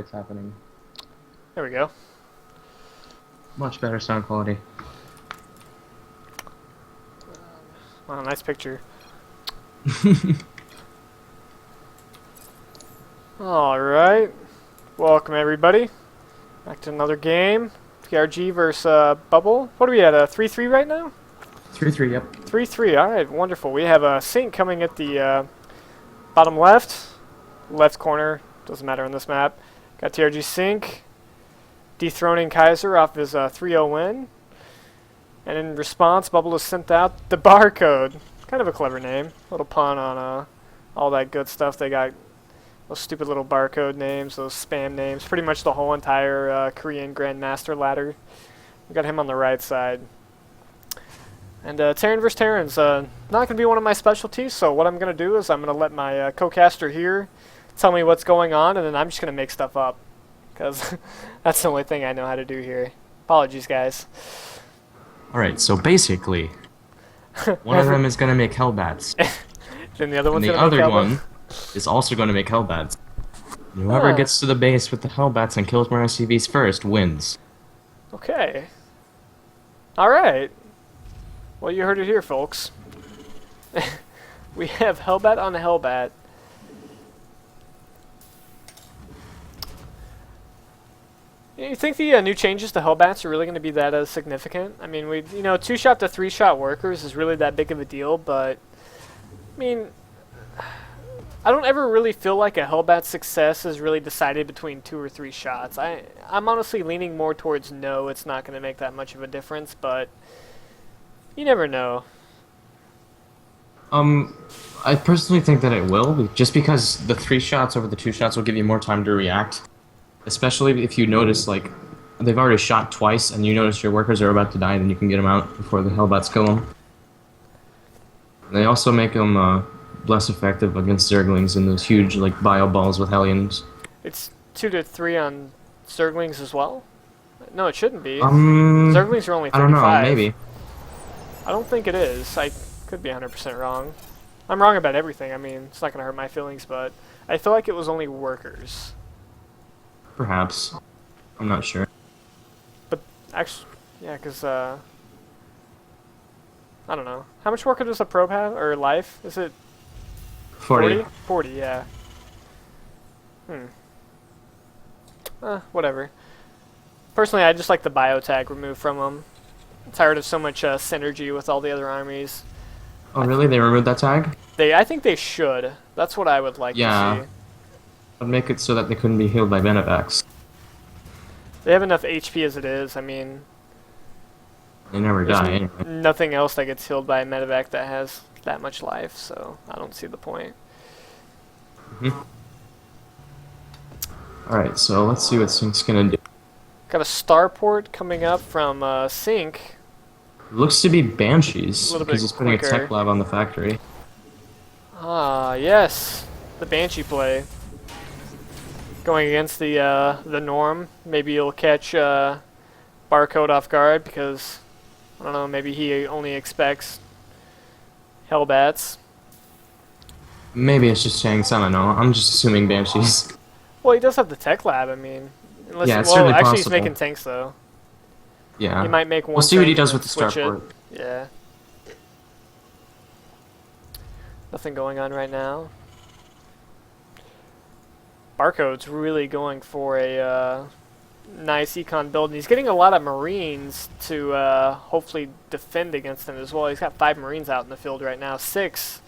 it's happening. There we go. Much better sound quality. Wow, nice picture. Alright. Welcome, everybody. Back to another game. PRG versus Bubble. What are we at? 3-3 right now? 3-3, yep. 3-3. Alright, wonderful. We have a Sync coming at the bottom left. Left corner. Doesn't matter on this map. Got TRG Sync dethroning Kaiser off his 3-0 win. And in response, Bubble has sent out the barcode. Kind of a clever name. Little pun on all that good stuff. They got those stupid little barcode names, those spam names. Pretty much the whole entire Korean Grandmaster ladder. We got him on the right side. And Terran vs. Terran's not going to be one of my specialties, so what I'm going to do is I'm going to let my co-caster here tell me what's going on, and then I'm just going to make stuff up. Because that's the only thing I know how to do here. Apologies, guys. Alright, so basically, one of them is going to make Hellbats. Then the other one's And the going to make other Hellbats. one is also going to make Hellbats. Whoever gets to the base with the Hellbats and kills more SCVs first wins. Okay. Alright. Well, you heard it here, folks. We have Hellbat on Hellbat. You think the new changes to Hellbats are really going to be that significant? I mean, you know, 2-shot to 3-shot workers is really that big of a deal, but I mean, I don't ever really feel like a Hellbat success is really decided between 2 or 3 shots. I'm honestly leaning more towards no, it's not going to make that much of a difference, but you never know. I personally think that it will, just because the 3 shots over the 2 shots will give you more time to react. Especially if you notice, like, they've already shot twice, and you notice your workers are about to die, then you can get them out before the Hellbats kill them. They also make them less effective against Zerglings in those huge, like, bio balls with Hellions. It's 2 to 3 on Zerglings as well? No, it shouldn't be. Zerglings Zerglings are only 35. I don't know, maybe. I don't think it is. I could be 100% wrong. I'm wrong about everything. I mean, it's not going to hurt my feelings, but I feel like it was only workers. Perhaps. I'm not sure. But actually, yeah, because I don't know. How much worker does a probe have, or life? Is it 40? 40, yeah. Whatever. Personally, I just like the biotag removed from them. I'm tired of so much synergy with all the other armies. Oh, really? They removed that tag? I think they should. That's what I would like to see. I'd make it so that they couldn't be healed by Benevacs. They have enough HP as it is. I mean, They never die anyway. nothing else that gets healed by a medevac that has that much life, so I don't see the point. Alright, so let's see what Sync's gonna do. Got a starport coming up from Sync. Looks to be Banshees, A little because bit he's putting a quicker. tech lab on the factory. Ah, yes, the Banshee play. Going against the norm. Maybe you'll catch Barcode off guard because, I don't know, maybe he only expects Hellbats. Maybe it's just Shanks, I don't know. I'm just assuming Banshees. Well, he does have the tech lab, I mean. Unless, Yeah, it's well, certainly actually he's possible. making tanks, though. Yeah. He might make one We'll see what he tank does and with the then switch it. starport. Yeah. Nothing going on right now. Barcode's really going for a nice econ build, and he's getting a lot of Marines to hopefully defend against him as well. He's got 5 Marines out in the field right now, 6,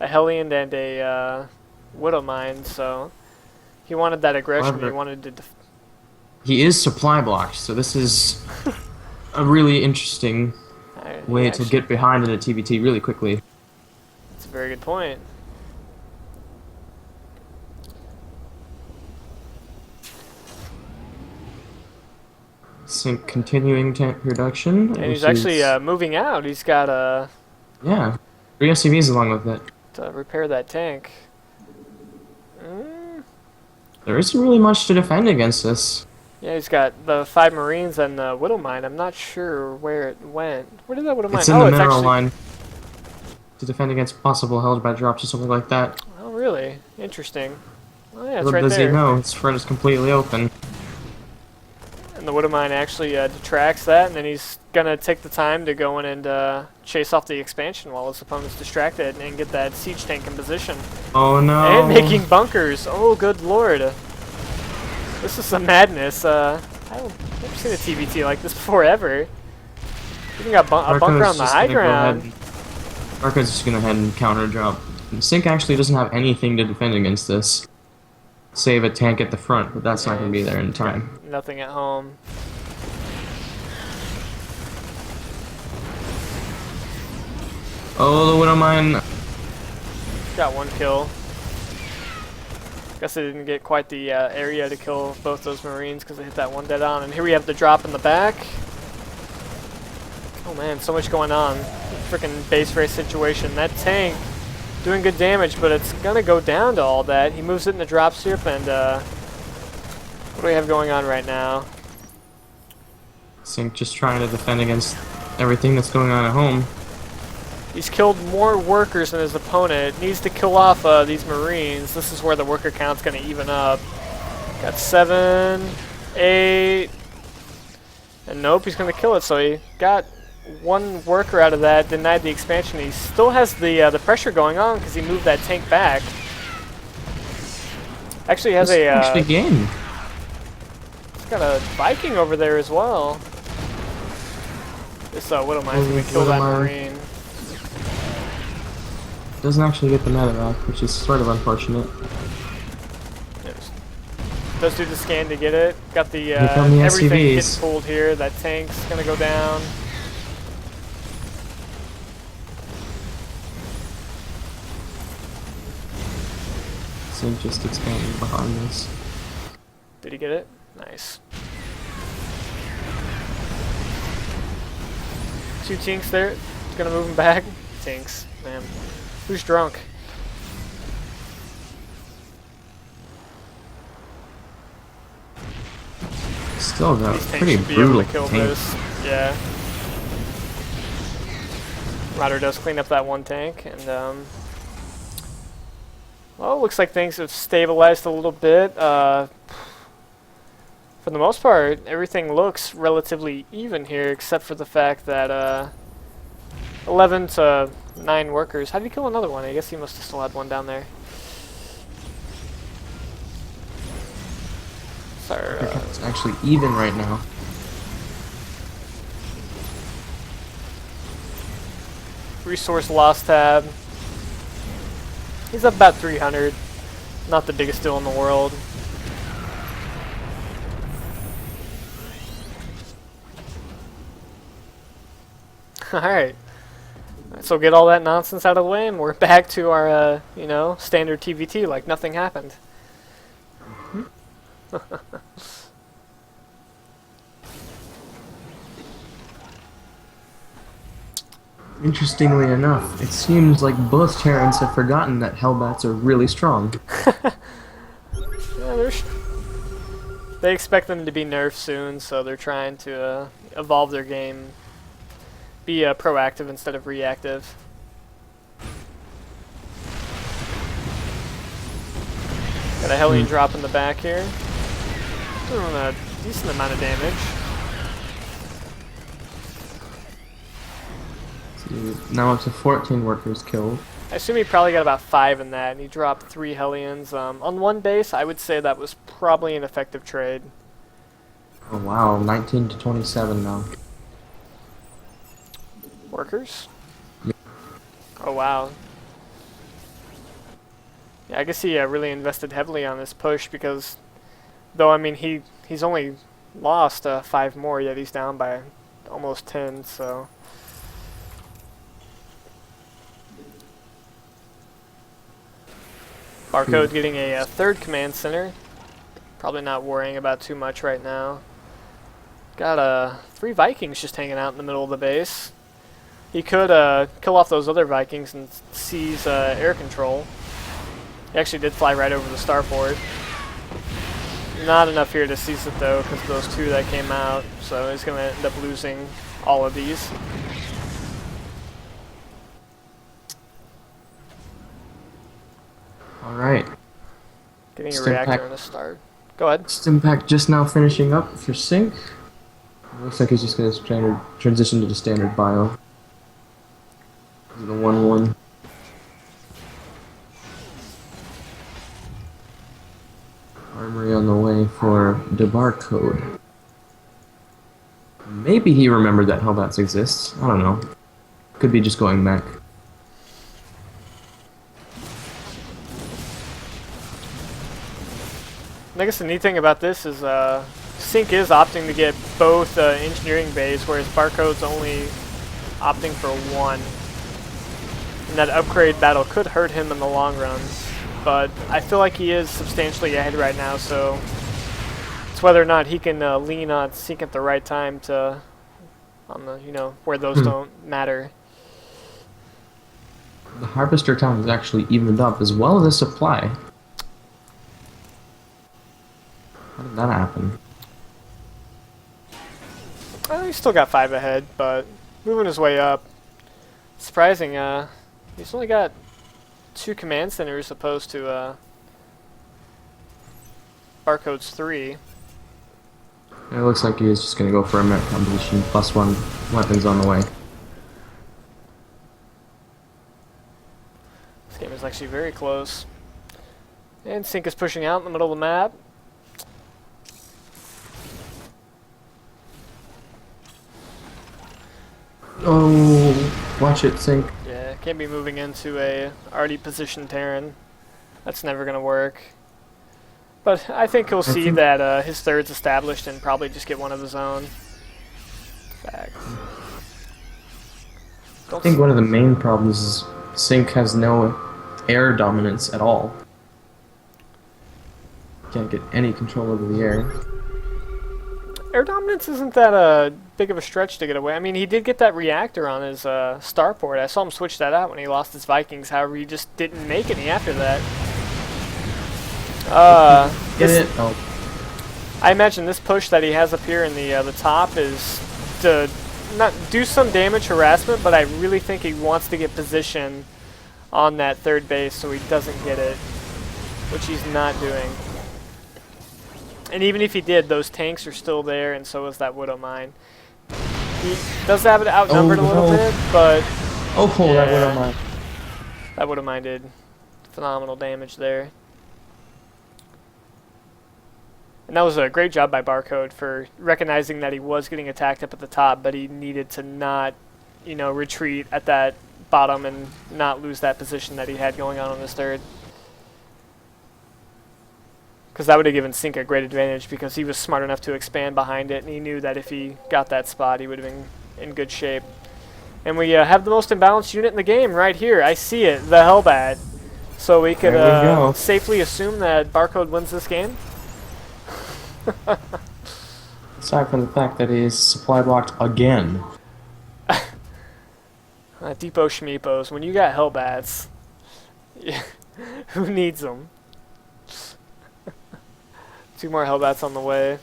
a Hellion and a Widow Mine, so he wanted that aggression. However, He wanted to he is supply blocked, so this is a really interesting way to get behind in a TBT really quickly. That's a very good point. Sync continuing tank production. And he's actually moving out. He's got yeah, 3 SCVs along with it. to repair that tank. There isn't really much to defend against this. Yeah, he's got the 5 Marines and the Widow Mine. I'm not sure where it went. Where did that Widow Mine? It's in the mineral actually... line to defend against possible Hellbat drops or something like that. Oh, really? Interesting. Well, yeah, it's Little right does he there. know, his front is completely open. And the Widowmine actually detracts that, and then he's gonna take the time to go in and chase off the expansion while his opponent's distracted and get that siege tank in position. Oh no! And making bunkers. Oh, good lord. This is some madness. I've never seen a TVT like this before ever. Even got a bunker on the high ground. Barco's just gonna head and counter drop. Sync actually doesn't have anything to defend against this. Save a tank at the front, but that's not gonna be there in time. Nothing at home. Oh, the Widowmine. Got one kill. Guess they didn't get quite the area to kill both those Marines because they hit that one dead on. And here we have the drop in the back. Oh man, so much going on. Freaking base race situation. That tank doing good damage, but it's gonna go down to all that. He moves it in the drop strip, and what do we have going on right now? Sync just trying to defend against everything that's going on at home. He's killed more workers than his opponent. Needs to kill off these Marines. This is where the worker count's gonna even up. Got 7, 8, and nope, he's gonna kill it. So he got one worker out of that, denied the expansion. He still has the pressure going on because he moved that tank back. Actually, he has Actually game. He's got a Viking over there as well. This Widowmine's gonna kill that Marine. Doesn't actually get the medevac, which is sort of unfortunate. Yes. Does do the scan to get it. Got the the everything SCVs. getting pulled here. That tank's gonna go down. Sync just expanding behind this. Did he get it? Nice. 2 tinks there. It's gonna move him back. Tinks, man. Who's drunk? Still got These tanks pretty should be able brutal to kill tank. this. Yeah. Rider does clean up that one tank, and well, looks like things have stabilized a little bit. For the most part, everything looks relatively even here, except for the fact that 11 to 9 workers. How did he kill another one? I guess he must have still had one down there. Sorry. It's actually even right now. Resource loss tab. He's up about 300. Not the biggest deal in the world. Alright. So get all that nonsense out of the way and we're back to our, you know, standard TVT like nothing happened. Interestingly enough, it seems like both Terrans have forgotten that Hellbats are really strong. Yeah, they expect them to be nerfed soon, so they're trying to evolve their game. Be proactive instead of reactive. Got a Hellion drop in the back here. Doing a decent amount of damage. Now up to 14 workers killed. I assume he probably got about 5 in that, and he dropped 3 Hellions. On one base, I would say that was probably an effective trade. Oh wow, 19 to 27 now. Workers? Oh wow. Yeah, I guess he really invested heavily on this push because, though I mean he's only lost 5 more, yet he's down by almost 10. So Barcode getting a 3rd command center. Probably not worrying about too much right now. Got 3 Vikings just hanging out in the middle of the base. He could kill off those other Vikings and seize air control. He actually did fly right over the starport. Not enough here to seize it though, because of those 2 that came out. So he's going to end up losing all of these. Alright. Getting a Stim reactor pack. and a start. Go ahead. Stimpack just now finishing up for Sync. Looks like he's just going to transition to the standard bio. The 1-1. Armory on the way for the barcode. Maybe he remembered that Hellbats exists. I don't know. Could be just going back. I guess the neat thing about this is Sync is opting to get both engineering bays, whereas Barcode's only opting for one. And that upgrade battle could hurt him in the long run, but I feel like he is substantially ahead right now, so it's whether or not he can lean on Sync at the right time to, on the, you know, where those don't matter. The Harvester count is actually evened up as well as the supply. How did that happen? He's still got 5 ahead, but moving his way up. Surprising, he's only got 2 command centers opposed to Barcode's 3. It looks like he is just going to go for a merit composition, +1 weapons on the way. This game is actually very close. And Sync is pushing out in the middle of the map. Oh, watch it Sync. Yeah, can't be moving into a already positioned Terran. That's never going to work. But I think he'll see that his third's established and probably just get one of his own. Fact. I think one of the main problems is Sync has no air dominance at all. Can't get any control over the air. Air dominance isn't that big of a stretch to get away. I mean, he did get that reactor on his starport. I saw him switch that out when he lost his Vikings. However, he just didn't make any after that. Get it? Oh. I imagine this push that he has up here in the top is to not do some damage harassment, but I really think he wants to get position on that third base so he doesn't get it, which he's not doing. And even if he did, those tanks are still there, and so is that Widow Mine. He does have it outnumbered a little bit, but that Widow Mine. That Widow Mine did phenomenal damage there. And that was a great job by Barcode for recognizing that he was getting attacked up at the top, but he needed to not, you know, retreat at that bottom and not lose that position that he had going on his third. Because that would have given Sync a great advantage because he was smart enough to expand behind it, and he knew that if he got that spot, he would have been in good shape. And we have the most imbalanced unit in the game right here. I see it, the Hellbat. So we could safely assume that Barcode wins this game. Aside from the fact that he is supply blocked again. Depot Schmeepos, when you got Hellbats, who needs them? 2 more Hellbats on the way.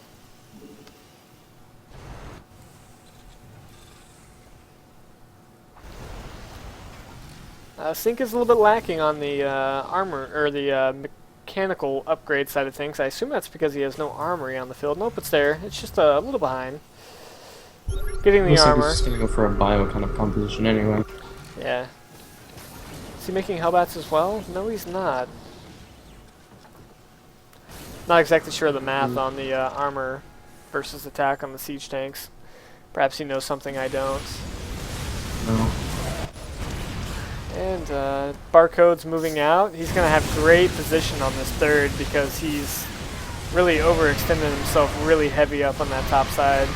Sync is a little bit lacking on the armor, or the mechanical upgrade side of things. I assume that's because he has no armory on the field. Nope, it's there. It's just a little behind. Getting the armor. Like he's just gonna go for a bio kind of composition anyway. Yeah. Is he making Hellbats as well? No, he's not. Not exactly sure of the math on the armor versus attack on the siege tanks. Perhaps he knows something I don't. No. And Barcode's moving out. He's going to have great position on this third because he's really overextended himself really heavy up on that top side.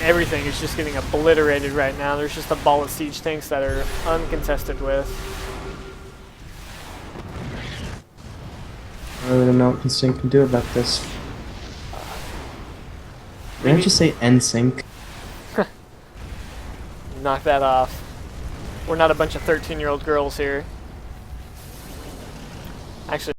Everything is just getting obliterated right now. There's just a ball of siege tanks that are uncontested with. I really don't know what Sync can do about this. Did I just say NSYNC? Knock that off. We're not a bunch of 13-year-old girls here. Actually.